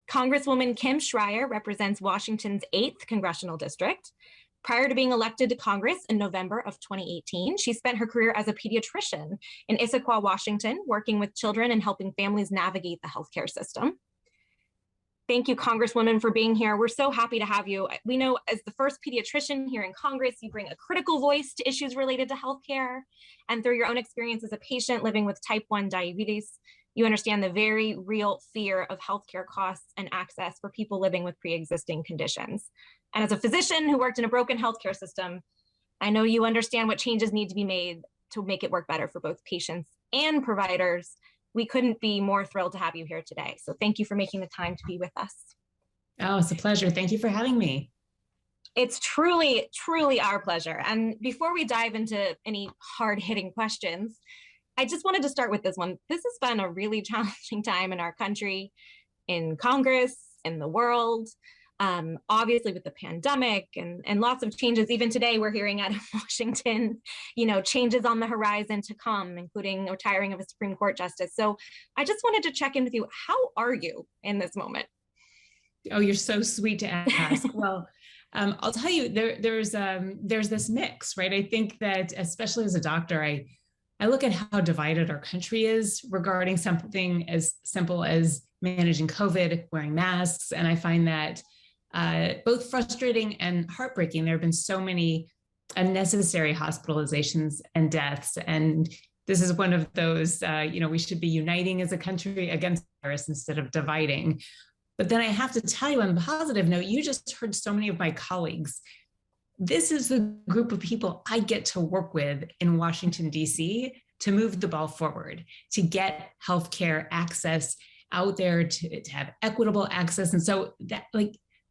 Congresswoman Kim Schrier represents Washington's 8th Congressional District. Prior to being elected to Congress in November of 2018, she spent her career as a pediatrician in Issaquah, Washington, working with children and helping families navigate the healthcare system. Thank you, Congresswoman, for being here. We're so happy to have you. We know as the first pediatrician here in Congress, you bring a critical voice to issues related to healthcare. And through your own experience as a patient living with type 1 diabetes, you understand the very real fear of healthcare costs and access for people living with pre-existing conditions. And as a physician who worked in a broken healthcare system, I know you understand what changes need to be made to make it work better for both patients and providers. We couldn't be more thrilled to have you here today. So thank you for making the time to be with us. Oh, it's a pleasure. Thank you for having me. It's truly, truly our pleasure. And before we dive into any hard-hitting questions, I just wanted to start with this one. This has been a really challenging time in our country, in Congress, in the world, obviously with the pandemic and lots of changes. Even today, we're hearing out of Washington, changes on the horizon to come, including retiring of a Supreme Court justice. So I just wanted to check in with you. How are you in this moment? Oh, you're so sweet to ask. Well, I'll tell you, there's this mix, right? I think that especially as a doctor, I look at how divided our country is regarding something as simple as managing COVID, wearing masks. And I find that both frustrating and heartbreaking. There have been so many unnecessary hospitalizations and deaths. And this is one of those, we should be uniting as a country against the virus instead of dividing. But then I have to tell you on a positive note, you just heard so many of my colleagues. This is the group of people I get to work with in Washington, D.C. to move the ball forward, to get healthcare access out there, to have equitable access. And so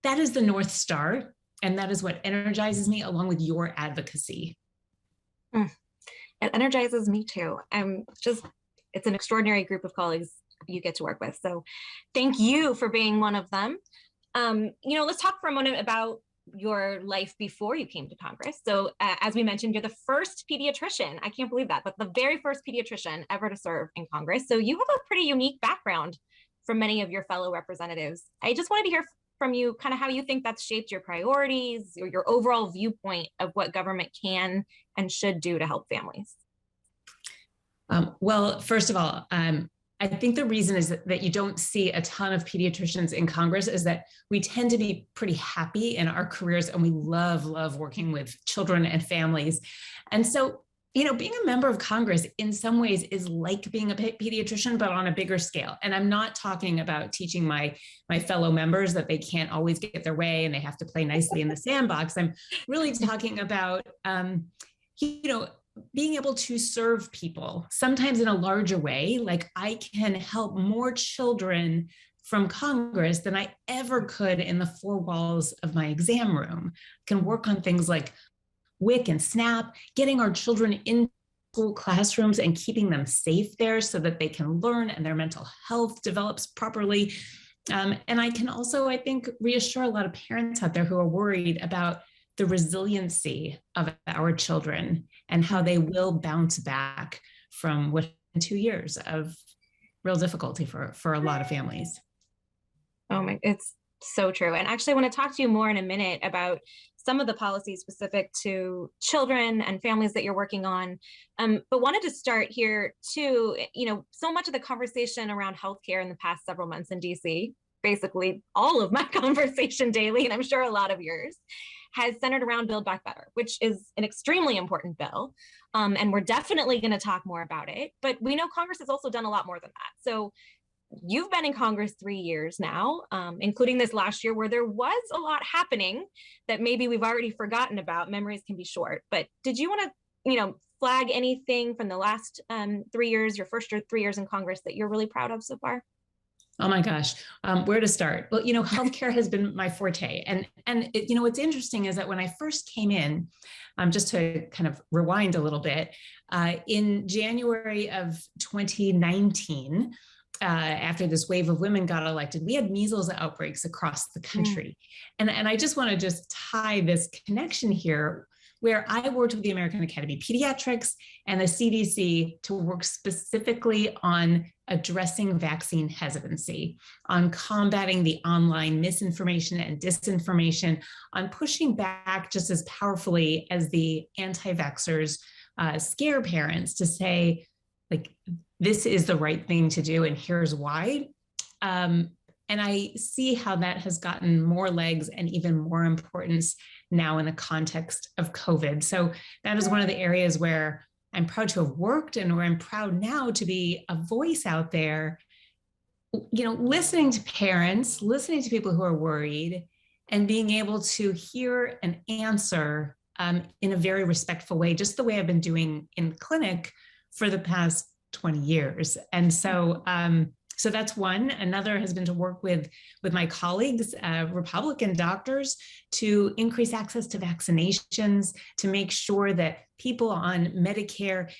that is the North Star. And that is what energizes me along with your advocacy. It energizes me too. It's an extraordinary group of colleagues you get to work with. So thank you for being one of them. Let's talk for a moment about your life before you came to Congress. So as we mentioned, you're the first pediatrician. I can't believe that, but the very first pediatrician ever to serve in Congress. So you have a pretty unique background from many of your fellow representatives. I just wanted to hear from you kind of how you think that's shaped your priorities or your overall viewpoint of what government can and should do to help families. Well, first of all, I think the reason is that you don't see a ton of pediatricians in Congress is that we tend to be pretty happy in our careers and we love working with children and families. And so, being a member of Congress in some ways is like being a pediatrician, but on a bigger scale. And I'm not talking about teaching my fellow members that they can't always get their way and they have to play nicely in the sandbox. I'm really talking about, being able to serve people, sometimes in a larger way. Like I can help more children from Congress than I ever could in the four walls of my exam room. I can work on things like WIC and SNAP, getting our children in school classrooms and keeping them safe there so that they can learn and their mental health develops properly. And I can also, I think, reassure a lot of parents out there who are worried about the resiliency of our children and how they will bounce back from what 2 years of real difficulty for a lot of families. It's so true. And actually, I want to talk to you more in a minute about some of the policies specific to children and families that you're working on. But wanted to start here too, so much of the conversation around healthcare in the past several months in DC, basically all of my conversation daily, and I'm sure a lot of yours, has centered around Build Back Better, which is an extremely important bill. And we're definitely going to talk more about it. But we know Congress has also done a lot more than that. So you've been in Congress 3 years now, including this last year where there was a lot happening that maybe we've already forgotten about. Memories can be short. But did you want to, flag anything from the last 3 years, your first 3 years in Congress that you're really proud of so far? Oh my gosh, where to start? Well, healthcare has been my forte. And what's interesting is that when I first came in, just to kind of rewind a little bit, in January of 2019, after this wave of women got elected, we had measles outbreaks across the country. And I just want to just tie this connection here where I worked with the American Academy of Pediatrics and the CDC to work specifically on addressing vaccine hesitancy, on combating the online misinformation and disinformation, on pushing back just as powerfully as the anti-vaxxers scare parents to say, like, this is the right thing to do and here's why. And I see how that has gotten more legs and even more importance now in the context of COVID. So that is one of the areas where I'm proud to have worked and where I'm proud now to be a voice out there, listening to parents, listening to people who are worried, and being able to hear and answer in a very respectful way, just the way I've been doing in clinic for the past 20 years. And so, so that's one. Another has been to work with my colleagues, Republican doctors, to increase access to vaccinations, to make sure that people on Medicare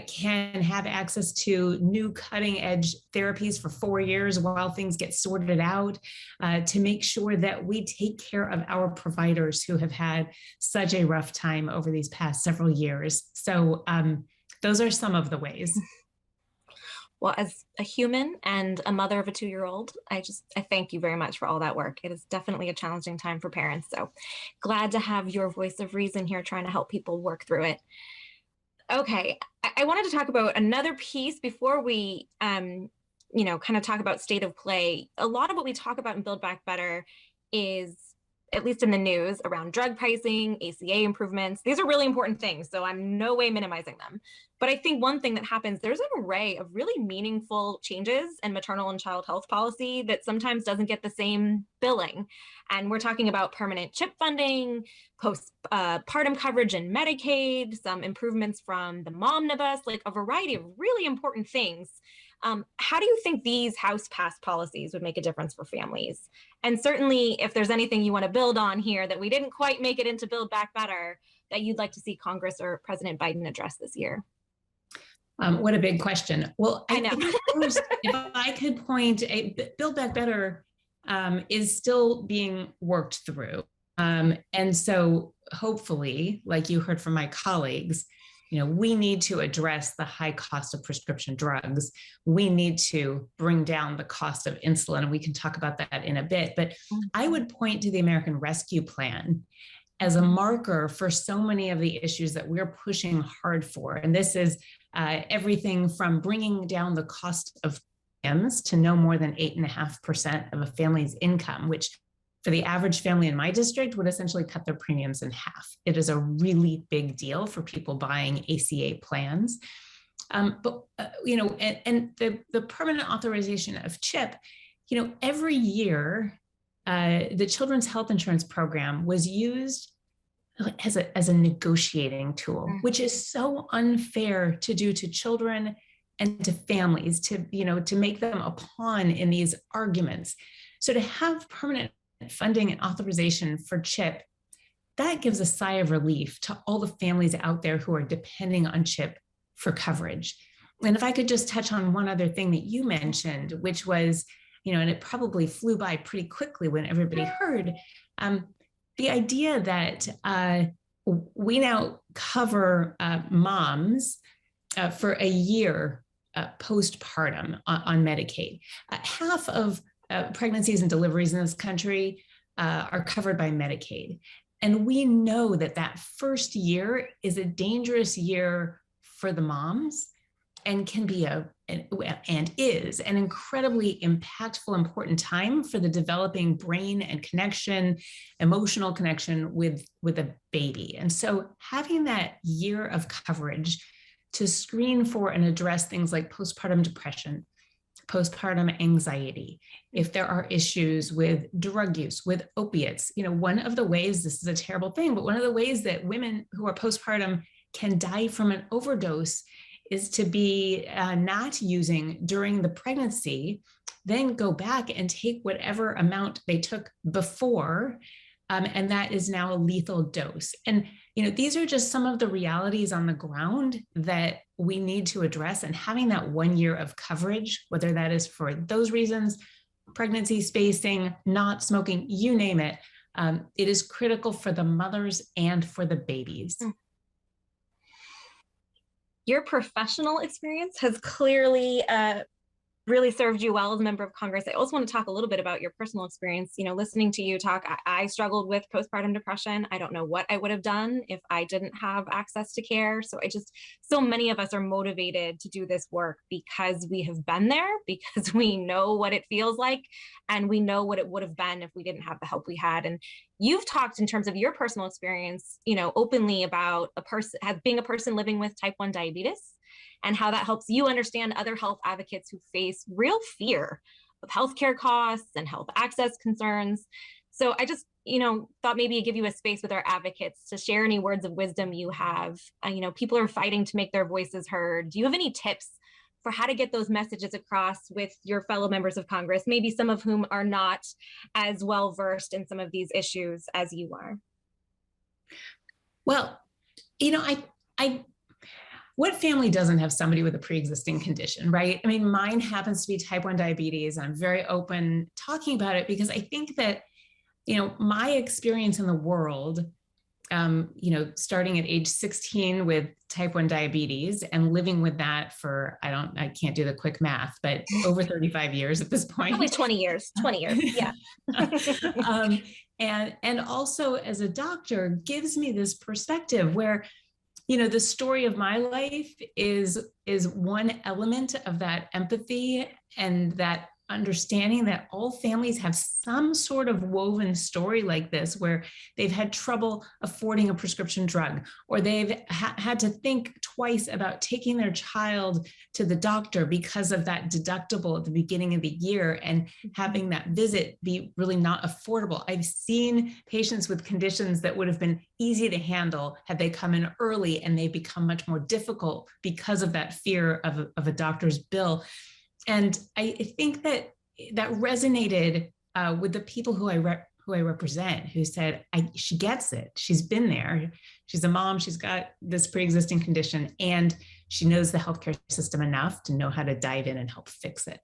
can have access to new cutting edge therapies for 4 years while things get sorted out, to make sure that we take care of our providers who have had such a rough time over these past several years. So those are some of the ways. Well, as a human and a mother of a 2-year-old, I thank you very much for all that work. It is definitely a challenging time for parents. So glad to have your voice of reason here trying to help people work through it. Okay, I wanted to talk about another piece before we, kind of talk about state of play. A lot of what we talk about in Build Back Better is, at least in the news, around drug pricing, ACA improvements. These are really important things, so I'm no way minimizing them. But I think one thing that happens, there's an array of really meaningful changes in maternal and child health policy that sometimes doesn't get the same billing. And we're talking about permanent CHIP funding, postpartum coverage in Medicaid, some improvements from the Momnibus, like a variety of really important things. How do you think these House-passed policies would make a difference for families? And certainly, if there's anything you want to build on here that we didn't quite make it into Build Back Better, that you'd like to see Congress or President Biden address this year? What a big question. Well, I know. First, if I could point, Build Back Better is still being worked through. And so hopefully, like you heard from my colleagues, we need to address the high cost of prescription drugs. We need to bring down the cost of insulin. And we can talk about that in a bit. But I would point to the American Rescue Plan as a marker for so many of the issues that we're pushing hard for. And this is everything from bringing down the cost of premiums to no more than 8.5% of a family's income, which for the average family in my district would essentially cut their premiums in half. It is a really big deal for people buying ACA plans. And the permanent authorization of CHIP, every year, the Children's Health Insurance Program was used as a negotiating tool, which is so unfair to do to children and to families, to make them a pawn in these arguments. So to have permanent funding and authorization for CHIP, that gives a sigh of relief to all the families out there who are depending on CHIP for coverage. And if I could just touch on one other thing that you mentioned, which was, and it probably flew by pretty quickly when everybody heard, the idea that we now cover moms for a year postpartum on Medicaid. Half of pregnancies and deliveries in this country are covered by Medicaid. And we know that first year is a dangerous year for the moms and can be and is an incredibly impactful, important time for the developing brain and emotional connection with a baby. And so having that year of coverage to screen for and address things like postpartum depression, postpartum anxiety, if there are issues with drug use, with opiates, one of the ways, this is a terrible thing, but one of the ways that women who are postpartum can die from an overdose is to be not using during the pregnancy, then go back and take whatever amount they took before, and that is now a lethal dose. And these are just some of the realities on the ground that we need to address, and having that 1 year of coverage, whether that is for those reasons, pregnancy spacing, not smoking, you name it, it is critical for the mothers and for the babies. Your professional experience has clearly really served you well as a member of Congress. I also want to talk a little bit about your personal experience. You know, listening to you talk, I struggled with postpartum depression. I don't know what I would have done if I didn't have access to care. So many of us are motivated to do this work because we have been there, because we know what it feels like, and we know what it would have been if we didn't have the help we had. And you've talked in terms of your personal experience, you know, openly about being a person living with type 1 diabetes, and how that helps you understand other health advocates who face real fear of healthcare costs and health access concerns. So I just, you know, thought maybe I'd give you a space with our advocates to share any words of wisdom you have. You know, people are fighting to make their voices heard. Do you have any tips for how to get those messages across with your fellow members of Congress, maybe some of whom are not as well versed in some of these issues as you are? Well, you know, what family doesn't have somebody with a pre-existing condition, right? I mean, mine happens to be type 1 diabetes. I'm very open talking about it because I think that, you know, my experience in the world, you know, starting at age 16 with type 1 diabetes and living with that for, I can't do the quick math, but over 35 years at this point. Probably 20 years, yeah. And also as a doctor gives me this perspective where, you know, the story of my life is one element of that empathy and that understanding that all families have some sort of woven story like this, where they've had trouble affording a prescription drug, or they've had to think twice about taking their child to the doctor because of that deductible at the beginning of the year and having that visit be really not affordable. I've seen patients with conditions that would have been easy to handle had they come in early, and they become much more difficult because of that fear of a doctor's bill. And I think that resonated with the people who I represent, who said, she gets it. She's been there. She's a mom. She's got this pre-existing condition, and she knows the healthcare system enough to know how to dive in and help fix it.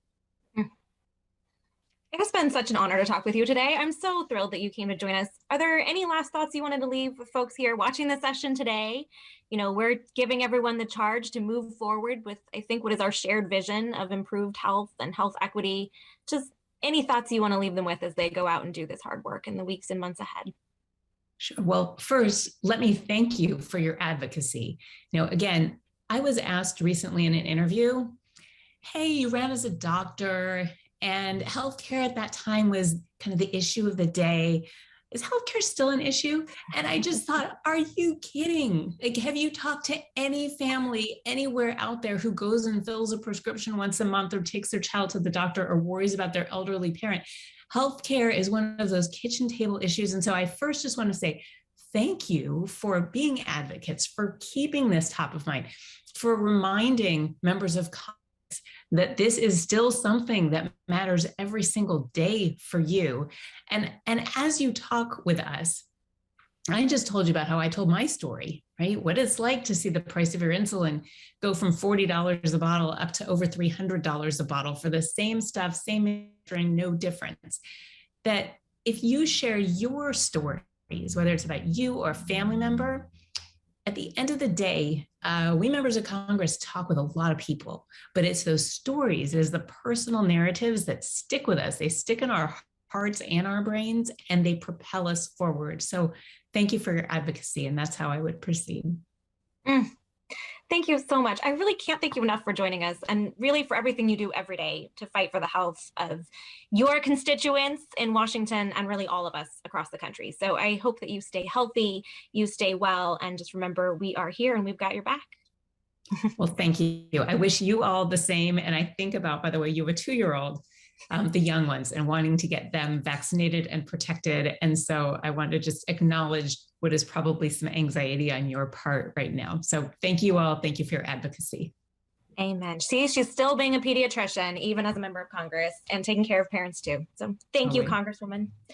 It has been such an honor to talk with you today. I'm so thrilled that you came to join us. Are there any last thoughts you wanted to leave with folks here watching the session today? You know, we're giving everyone the charge to move forward with, I think, what is our shared vision of improved health and health equity. Just any thoughts you want to leave them with as they go out and do this hard work in the weeks and months ahead? Sure. Well, first, let me thank you for your advocacy. You know, again, I was asked recently in an interview, hey, you ran as a doctor, and healthcare at that time was kind of the issue of the day. Is healthcare still an issue? And I just thought, are you kidding? Like, have you talked to any family anywhere out there who goes and fills a prescription once a month, or takes their child to the doctor, or worries about their elderly parent? Healthcare is one of those kitchen table issues. And so I first just want to say thank you for being advocates, for keeping this top of mind, for reminding members of Congress that this is still something that matters every single day for you. And as you talk with us, I just told you about how I told my story, right? What it's like to see the price of your insulin go from $40 a bottle up to over $300 a bottle for the same stuff, same and no difference. That if you share your stories, whether it's about you or a family member, at the end of the day, we members of Congress talk with a lot of people, but it's those stories, it's the personal narratives that stick with us. They stick in our hearts and our brains, and they propel us forward. So thank you for your advocacy, and that's how I would proceed. Thank you so much. I really can't thank you enough for joining us, and really for everything you do every day to fight for the health of your constituents in Washington and really all of us across the country. So I hope that you stay healthy, you stay well, and just remember, we are here and we've got your back. Well, thank you. I wish you all the same. And I think about, by the way, you have a 2-year-old, the young ones, and wanting to get them vaccinated and protected. And so I want to just acknowledge what is probably some anxiety on your part right now. So thank you all. Thank you for your advocacy. Amen. See, she's still being a pediatrician, even as a member of Congress, and taking care of parents too. So thank you, Congresswoman.